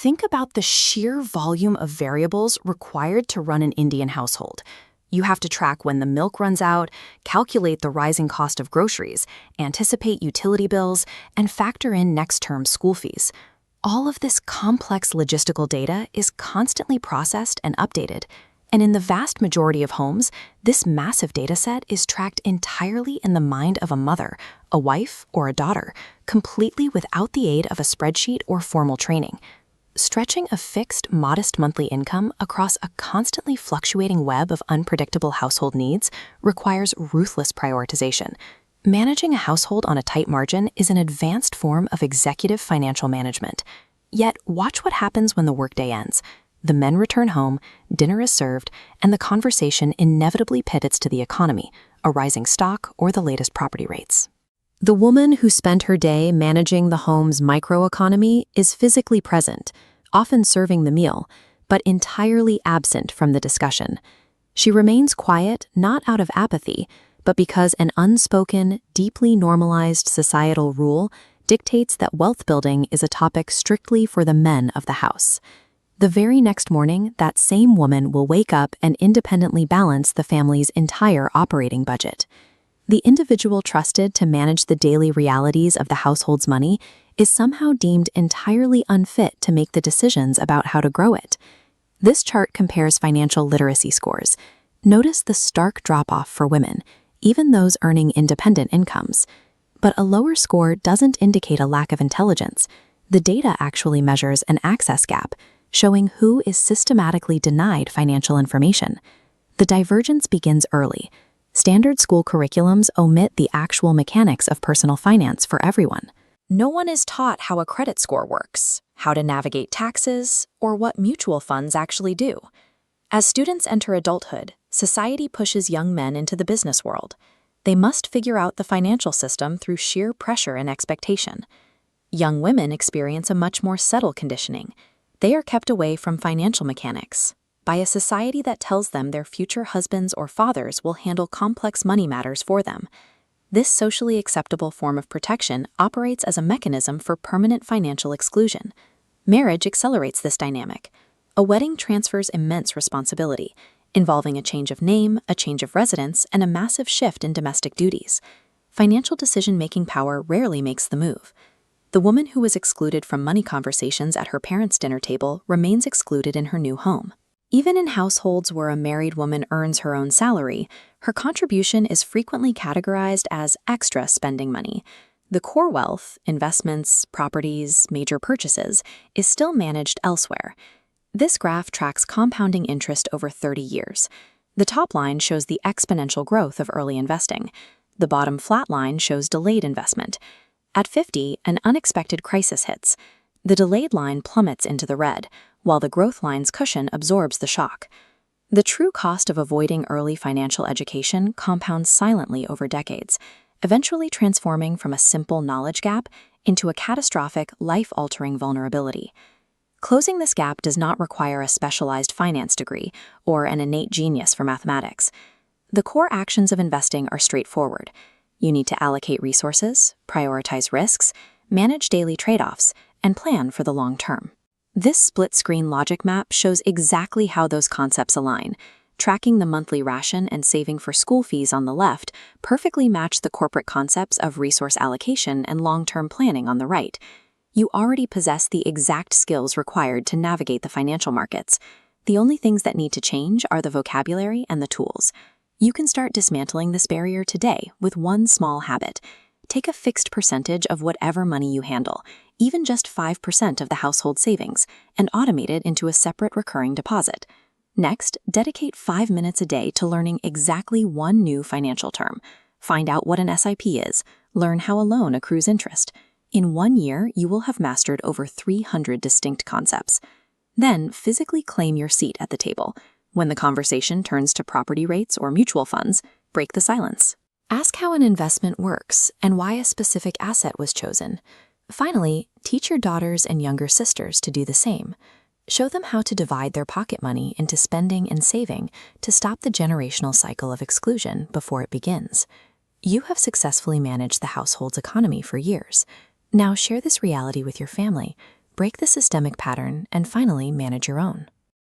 Think about the sheer volume of variables required to run an Indian household. You have to track when the milk runs out, calculate the rising cost of groceries, anticipate utility bills, and factor in next term's school fees. All of this complex logistical data is constantly processed and updated. And in the vast majority of homes, this massive data set is tracked entirely in the mind of a mother, a wife, or a daughter, completely without the aid of a spreadsheet or formal training. Stretching a fixed, modest monthly income across a constantly fluctuating web of unpredictable household needs requires ruthless prioritization. Managing a household on a tight margin is an advanced form of executive financial management. Yet, watch what happens when the workday ends. The men return home, dinner is served, and the conversation inevitably pivots to the economy, a rising stock, or the latest property rates. The woman who spent her day managing the home's microeconomy is physically present, often serving the meal, but entirely absent from the discussion. She remains quiet not out of apathy, but because an unspoken, deeply normalized societal rule dictates that wealth building is a topic strictly for the men of the house. The very next morning, that same woman will wake up and independently balance the family's entire operating budget. The individual trusted to manage the daily realities of the household's money is somehow deemed entirely unfit to make the decisions about how to grow it. This chart compares financial literacy scores. Notice the stark drop-off for women, even those earning independent incomes. But a lower score doesn't indicate a lack of intelligence. The data actually measures an access gap, showing who is systematically denied financial information. The divergence begins early. Standard school curriculums omit the actual mechanics of personal finance for everyone. No one is taught how a credit score works, how to navigate taxes, or what mutual funds actually do. As students enter adulthood, society pushes young men into the business world. They must figure out the financial system through sheer pressure and expectation. Young women experience a much more subtle conditioning. They are kept away from financial mechanics by a society that tells them their future husbands or fathers will handle complex money matters for them. This socially acceptable form of protection operates as a mechanism for permanent financial exclusion. Marriage accelerates this dynamic. A wedding transfers immense responsibility, involving a change of name, a change of residence, and a massive shift in domestic duties. Financial decision-making power rarely makes the move. The woman who was excluded from money conversations at her parents' dinner table remains excluded in her new home. Even in households where a married woman earns her own salary, her contribution is frequently categorized as extra spending money. The core wealth, investments, properties, major purchases, is still managed elsewhere. This graph tracks compounding interest over 30 years. The top line shows the exponential growth of early investing. The bottom flat line shows delayed investment. At 50, an unexpected crisis hits. The delayed line plummets into the red, while the growth line's cushion absorbs the shock. The true cost of avoiding early financial education compounds silently over decades, eventually transforming from a simple knowledge gap into a catastrophic, life-altering vulnerability. Closing this gap does not require a specialized finance degree or an innate genius for mathematics. The core actions of investing are straightforward. You need to allocate resources, prioritize risks, manage daily trade-offs, and plan for the long term. This split-screen logic map shows exactly how those concepts align. Tracking the monthly ration and saving for school fees on the left perfectly match the corporate concepts of resource allocation and long-term planning on the right. You already possess the exact skills required to navigate the financial markets. The only things that need to change are the vocabulary and the tools. You can start dismantling this barrier today with one small habit. Take a fixed percentage of whatever money you handle, even just 5% of the household savings, and automate it into a separate recurring deposit. Next, dedicate 5 minutes a day to learning exactly one new financial term. Find out what an SIP is. Learn how a loan accrues interest. In 1 year, you will have mastered over 300 distinct concepts. Then, physically claim your seat at the table. When the conversation turns to property rates or mutual funds, break the silence. Ask how an investment works and why a specific asset was chosen. Finally, teach your daughters and younger sisters to do the same. Show them how to divide their pocket money into spending and saving to stop the generational cycle of exclusion before it begins. You have successfully managed the household's economy for years. Now share this reality with your family. break the systemic pattern, and finally manage your own.